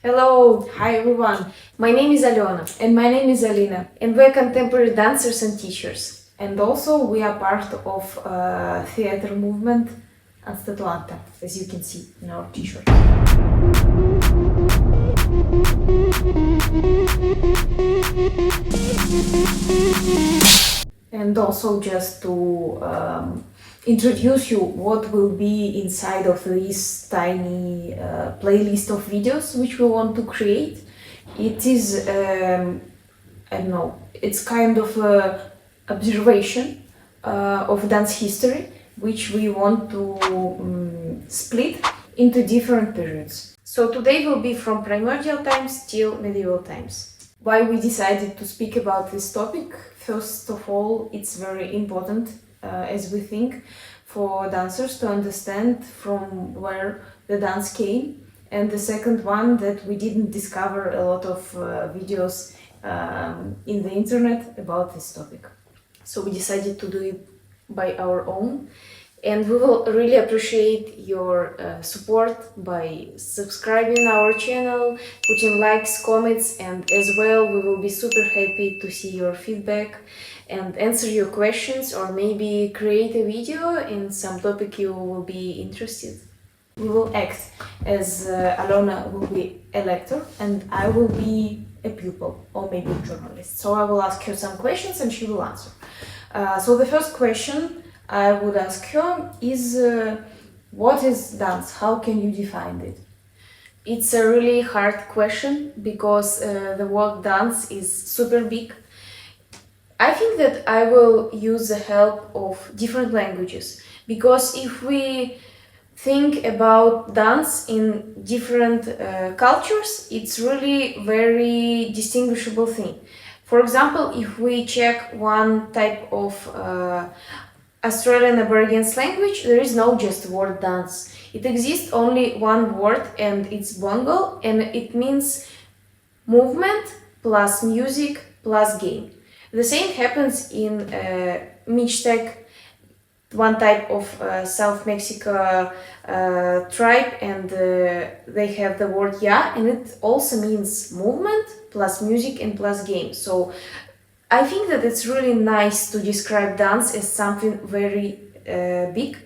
Hello, hi everyone. My name is Aliona. And my name is Alina. And we're contemporary dancers and teachers. And also we are part of theater movement Anstatuanta, as you can see in our t-shirt. And also just to introduce you what will be inside of this tiny playlist of videos which we want to create. It is, I don't know, it's kind of a observation of dance history which we want to split into different periods. So today will be from primordial times till medieval times. Why we decided to speak about this topic? First of all, it's very important, as we think, for dancers to understand from where the dance came. And the second one, that we didn't discover a lot of videos in the internet about this topic. So we decided to do it by our own. And we will really appreciate your support by subscribing our channel, putting likes, comments, and as well we will be super happy to see your feedback and answer your questions, or maybe create a video in some topic you will be interested. We will act as Alona will be a lector and I will be a pupil or maybe a journalist. So I will ask her some questions and she will answer. So the first question I would ask her is, what is dance? How can you define it? It's a really hard question because the word dance is super big. I think that I will use the help of different languages, because if we think about dance in different cultures, it's really very distinguishable thing. For example, if we check one type of Australian Aborigines language, there is no just word dance. It exists only one word and it's bongo, and it means movement plus music plus game. The same happens in Mixtec, one type of South Mexico tribe, and they have the word ya, and it also means movement plus music and plus game. So I think that it's really nice to describe dance as something very big,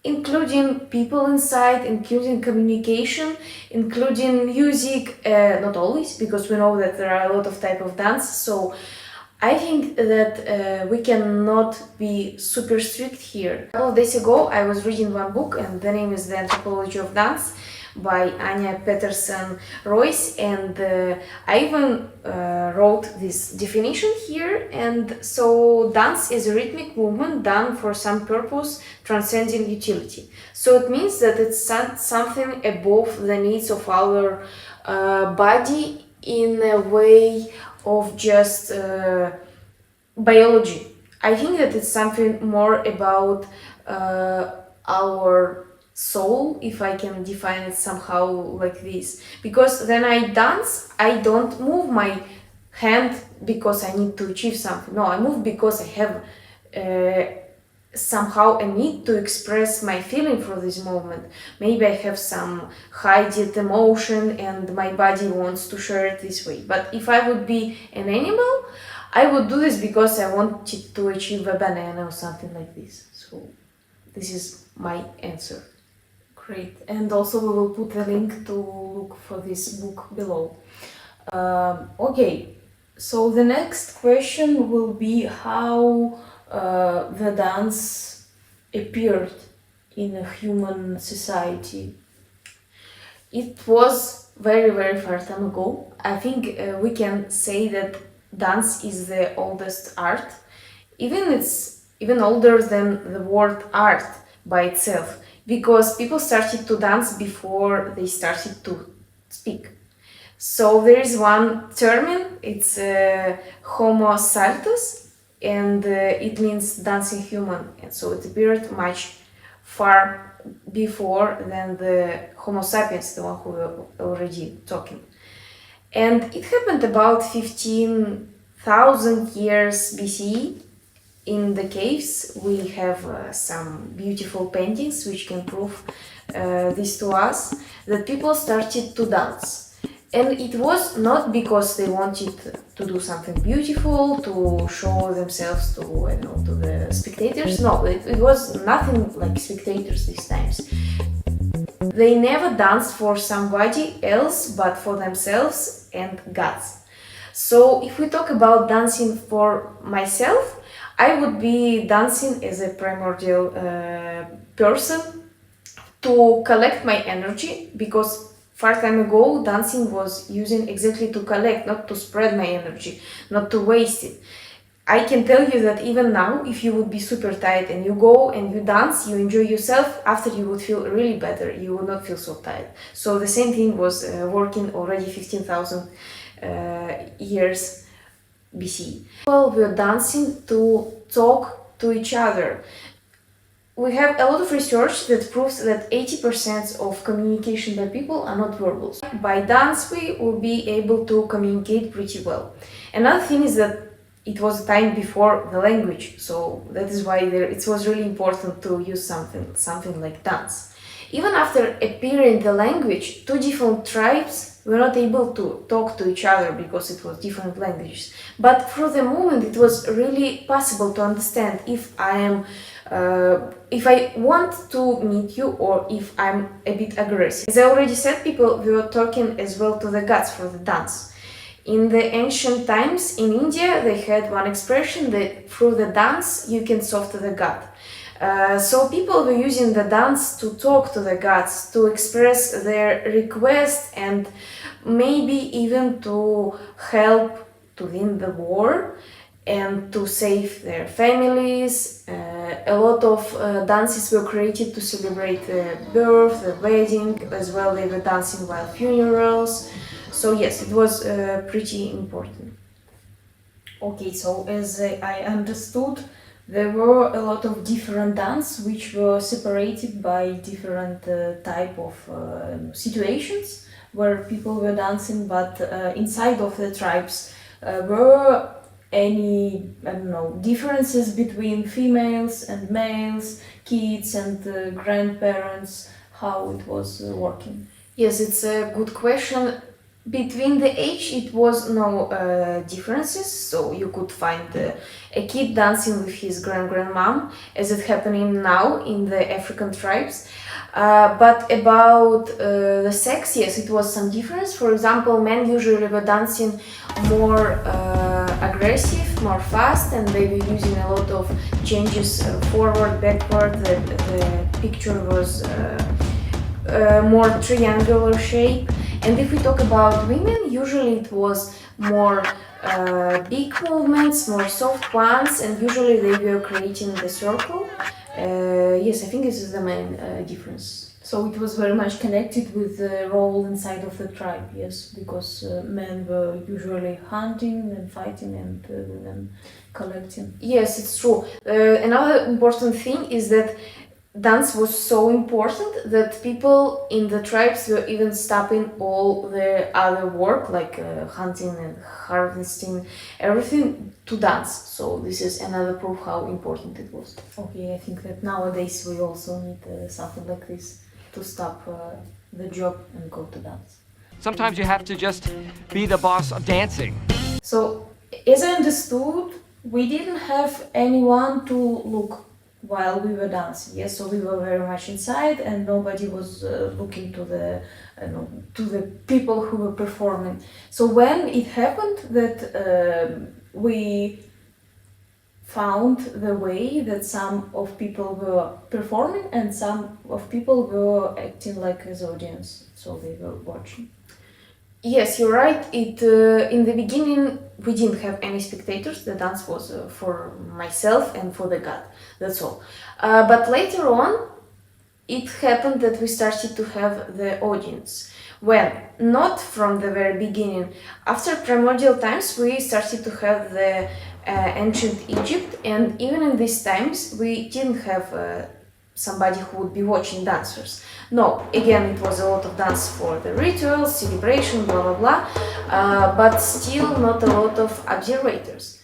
including people inside, including communication, including music, not always, because we know that there are a lot of type of dance. So I think that we cannot be super strict here. A couple of days ago I was reading one book, and the name is The Anthropology of Dance by Anya Peterson Royce, and I even wrote this definition here. And so dance is a rhythmic movement done for some purpose transcending utility. So it means that it's something above the needs of our body, in a way of just biology. I think that it's something more about our soul, if I can define it somehow like this. Because when I dance, I don't move my hand because I need to achieve something. No, I move because I have somehow a need to express my feeling for this moment. Maybe I have some hidden emotion and my body wants to share it this way. But if I would be an animal, I would do this because I wanted to achieve a banana or something like this. So this is my answer. Great. And also we will put a link to look for this book below. Okay, so the next question will be how the dance appeared in a human society. It was very, very far time ago. I think we can say that dance is the oldest art. It's even older than the word art by itself, because people started to dance before they started to speak. So there is one term, it's Homo saltus, and it means dancing human. And so it appeared much far before than the Homo sapiens, the one who were already talking. And it happened about 15,000 years BCE. In the caves we have some beautiful paintings which can prove this to us, that people started to dance. And it was not because they wanted to do something beautiful, to show themselves to, I don't know, to the spectators. No, it was nothing like spectators these times. They never danced for somebody else but for themselves and gods. So if we talk about dancing for myself, I would be dancing as a primordial person to collect my energy, because far time ago dancing was using exactly to collect, not to spread my energy, not to waste it. I can tell you that even now, if you would be super tired and you go and you dance, you enjoy yourself, after you would feel really better, you would not feel so tired. So the same thing was working already 15,000 years BC. People were dancing to talk to each other. We have a lot of research that proves that 80% of communication by people are not verbal. By dance, we will be able to communicate pretty well. Another thing is that it was a time before the language, so that is why it was really important to use something like dance. Even after appearing the language, two different tribes were not able to talk to each other because it was different languages. But for the moment, it was really possible to understand if if I want to meet you or if I'm a bit aggressive. As I already said, people were talking as well to the gods for the dance. In the ancient times in India, they had one expression that through the dance you can talk to the god. So people were using the dance to talk to the gods, to express their request, and maybe even to help to win the war and to save their families. A lot of dances were created to celebrate the birth, the wedding, as well they were dancing while funerals. So yes, it was pretty important. Okay, so as I understood, there were a lot of different dance which were separated by different type of situations where people were dancing, but inside of the tribes were any, I don't know, differences between females and males, kids and grandparents, how it was working? Yes, it's a good question. Between the age, it was no differences, so you could find a kid dancing with his grandmom, as it happening now in the African tribes. But about the sex, yes, it was some difference. For example, men usually were dancing more aggressive, more fast, and they were using a lot of changes forward, backward. The picture was more triangular shape. And if we talk about women, usually it was more big movements, more soft ones, and usually they were creating the circle. Yes, I think this is the main difference. So it was very much connected with the role inside of the tribe, yes, because men were usually hunting and fighting and women collecting. Yes, it's true. Another important thing is that dance was so important that people in the tribes were even stopping all their other work, like hunting and harvesting, everything, to dance. So this is another proof how important it was. Okay, I think that nowadays we also need something like this to stop the job and go to dance. Sometimes you have to just be the boss of dancing. So, as I understood, we didn't have anyone to look while we were dancing. Yes, so we were very much inside, and nobody was looking to the people who were performing. So when it happened that we found the way that some of people were performing and some of people were acting like as audience, so they were watching. Yes, you're right. It in the beginning we didn't have any spectators. The dance was for myself and for the god. That's all. But later on, it happened that we started to have the audience. When not from the very beginning. After primordial times, we started to have the ancient Egypt, and even in these times, we didn't have somebody who would be watching dancers. No, again, it was a lot of dance for the rituals, celebration, blah blah blah, but still not a lot of observators.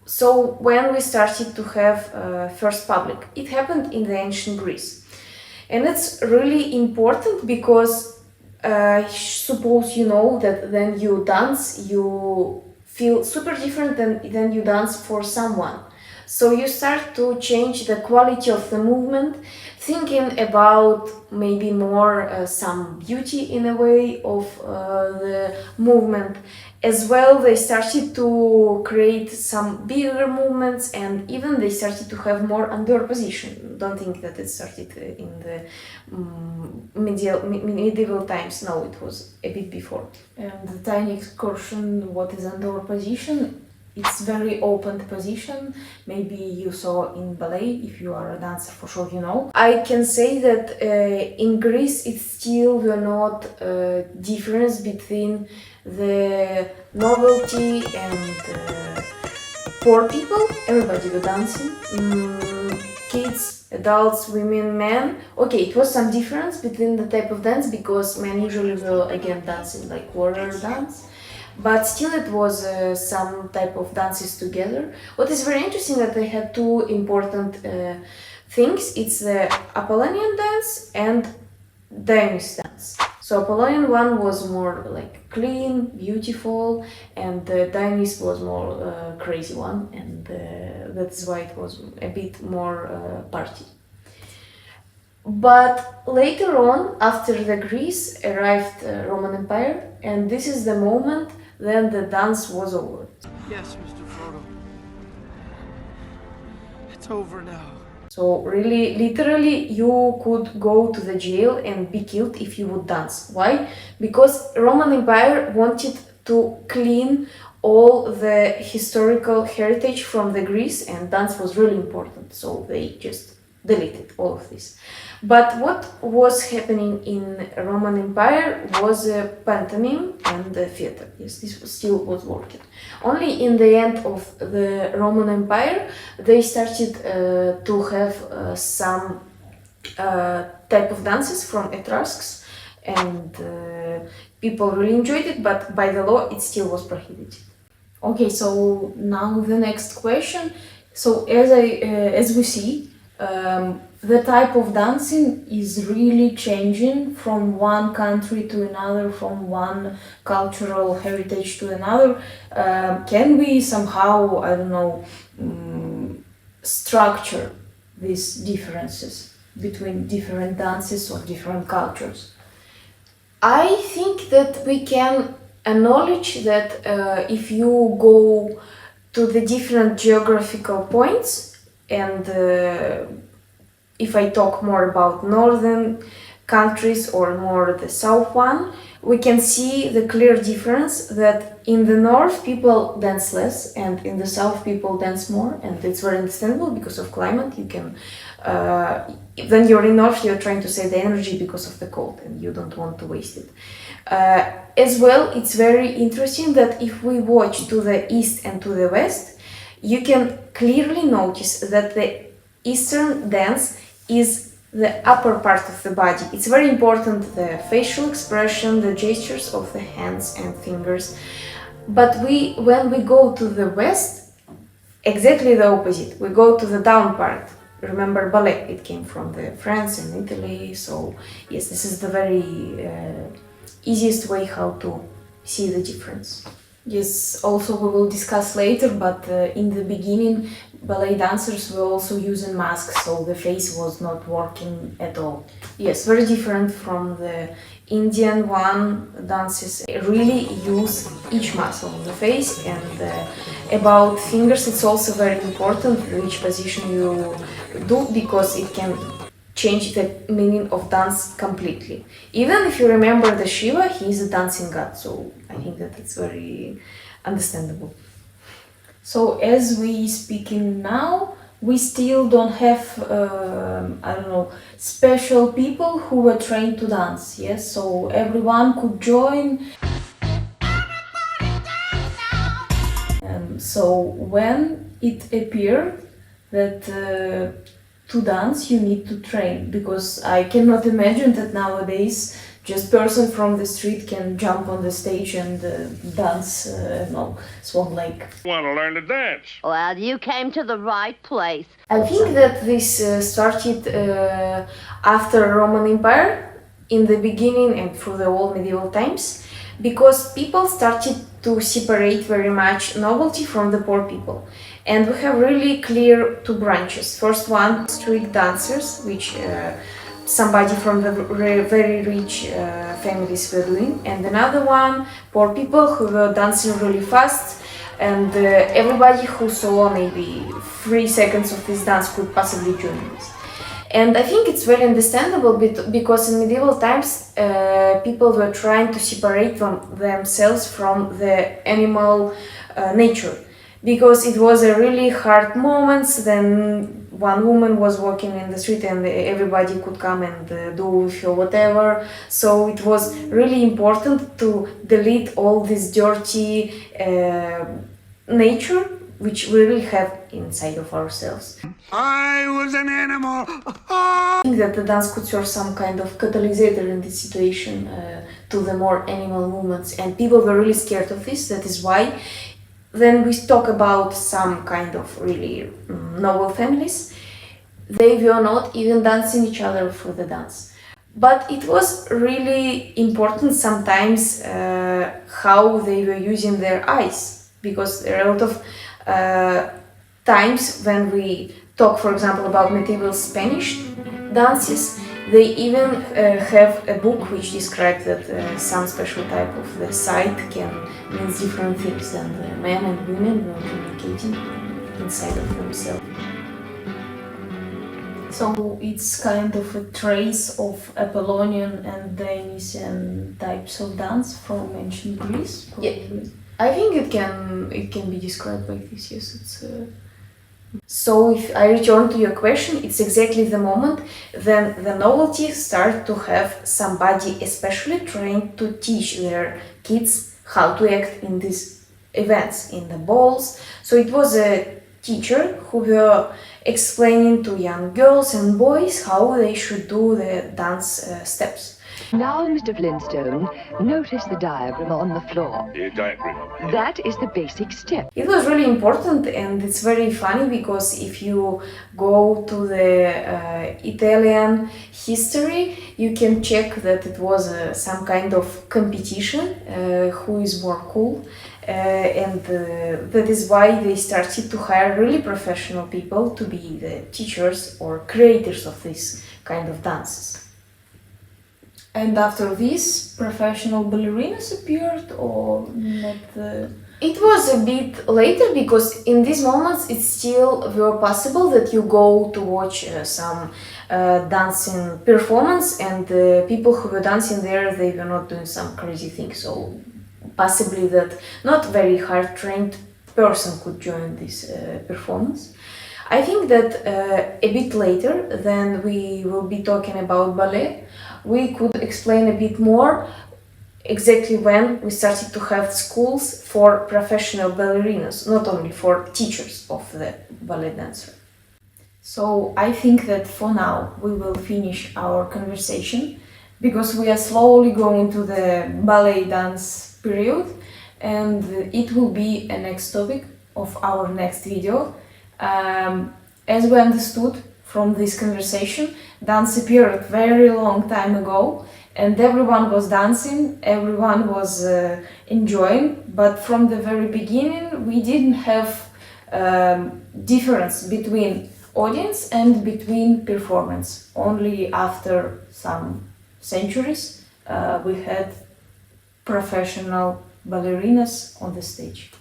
So when we started to have first public, it happened in the ancient Greece. And it's really important because suppose you know that when you dance, you feel super different than you dance for someone. So you start to change the quality of the movement, thinking about maybe more some beauty in a way of the movement. As well, they started to create some bigger movements, and even they started to have more under position. Don't think that it started in the medieval times. No, it was a bit before. And the tiny excursion, what is under position? It's very open position. Maybe you saw in ballet, if you are a dancer, for sure you know. I can say that in Greece it still were not difference between the novelty and poor people. Everybody were dancing. Kids, adults, women, men. Okay, it was some difference between the type of dance because men usually were again dancing like warrior dance. But still it was some type of dances together. What is very interesting that they had two important things. It's the Apollonian dance and Dionysus dance. So Apollonian one was more like clean, beautiful, and Dionysus was more crazy one, and that's why it was a bit more party. But later on, after the Greece arrived Roman Empire, and this is the moment then the dance was over. Yes, Mr. Frodo. It's over now. So really, literally, you could go to the jail and be killed if you would dance. Why? Because Roman Empire wanted to clean all the historical heritage from the Greece, and dance was really important. So they just deleted all of this. But what was happening in Roman Empire was pantomime and theater. Yes, this still was working. Only in the end of the Roman Empire, they started to have some type of dances from Etruscs, and people really enjoyed it, but by the law it still was prohibited. Okay, so now the next question. So as we see, the type of dancing is really changing from one country to another, from one cultural heritage to another. Can we somehow, I don't know, structure these differences between different dances of different cultures? I think that we can acknowledge that if you go to the different geographical points, and if I talk more about northern countries or more the south one, we can see the clear difference that in the north people dance less and in the south people dance more, and it's very understandable because of climate. You can when you're in north, you're trying to save the energy because of the cold and you don't want to waste it. As well, it's very interesting that if we watch to the east and to the west, you can clearly notice that the Eastern dance is the upper part of the body. It's very important, the facial expression, the gestures of the hands and fingers. But when we go to the West, exactly the opposite. We go to the down part. Remember ballet, it came from the France and Italy. So yes, this is the very easiest way how to see the difference. Yes, also we will discuss later, but in the beginning, ballet dancers were also using masks, so the face was not working at all. Yes, very different from the Indian one. Dances really use each muscle on the face, and about fingers, it's also very important which position you do, because it can change the meaning of dance completely. Even if you remember the Shiva, he is a dancing god, so I think that it's very understandable. So as we speaking now, we still don't have, I don't know, special people who were trained to dance, yes? So everyone could join. So when it appeared that to dance you need to train, because I cannot imagine that nowadays just person from the street can jump on the stage and dance, no, Swan Lake. Want to learn to dance? Well, you came to the right place. I think that this started after Roman Empire. in the beginning and through the old medieval times, because people started to separate very much nobility from the poor people. And we have really clear two branches. First one, street dancers, which somebody from the very rich families were doing, and another one, poor people who were dancing really fast, and everybody who saw maybe 3 seconds of this dance could possibly join this. And I think it's very understandable because in medieval times people were trying to separate themselves from the animal nature, because it was a really hard moment. Then one woman was walking in the street and everybody could come and do with her whatever. So it was really important to delete all this dirty nature which we really have inside of ourselves. I was an animal. I think that the dance could serve some kind of catalyst in this situation to the more animal movements, and people were really scared of this. That is why when we talk about some kind of really noble families, they were not even dancing each other for the dance. But it was really important sometimes how they were using their eyes, because there are a lot of times when we talk, for example, about medieval Spanish dances, they even have a book which describes that some special type of the sight can mean different things than the men and women were communicating inside of themselves. So it's kind of a trace of Apollonian and Dionysian types of dance from ancient Greece. Yeah. I think it can be described like this. Yes, it's. So if I return to your question, it's exactly the moment when the novelty start to have somebody especially trained to teach their kids how to act in these events, in the balls. So it was a teacher who were explaining to young girls and boys how they should do the dance steps. Now, Mr. Flintstone, notice the diagram on the floor. The diagram. That is the basic step. It was really important, and it's very funny because if you go to the Italian history, you can check that it was some kind of competition, who is more cool. And that is why they started to hire really professional people to be the teachers or creators of this kind of dances. And after this, professional ballerinas appeared, or not? It was a bit later, because in these moments it still were possible that you go to watch some dancing performance, and the people who were dancing there, they were not doing some crazy things. So possibly that not very hard trained person could join this performance. I think that a bit later, then we will be talking about ballet. We could explain a bit more exactly when we started to have schools for professional ballerinas, not only for teachers of the ballet dancer. So I think that for now we will finish our conversation, because we are slowly going to the ballet dance period, and it will be a next topic of our next video. As we understood from this conversation, dance appeared very long time ago, and everyone was dancing, everyone was enjoying, but from the very beginning we didn't have difference between audience and between performance. Only after some centuries we had professional ballerinas on the stage.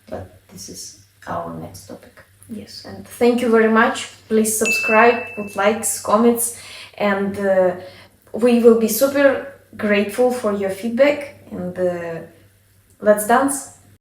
But this is our next topic. Yes, and thank you very much. Please subscribe, put likes, comments, and we will be super grateful for your feedback, and let's dance.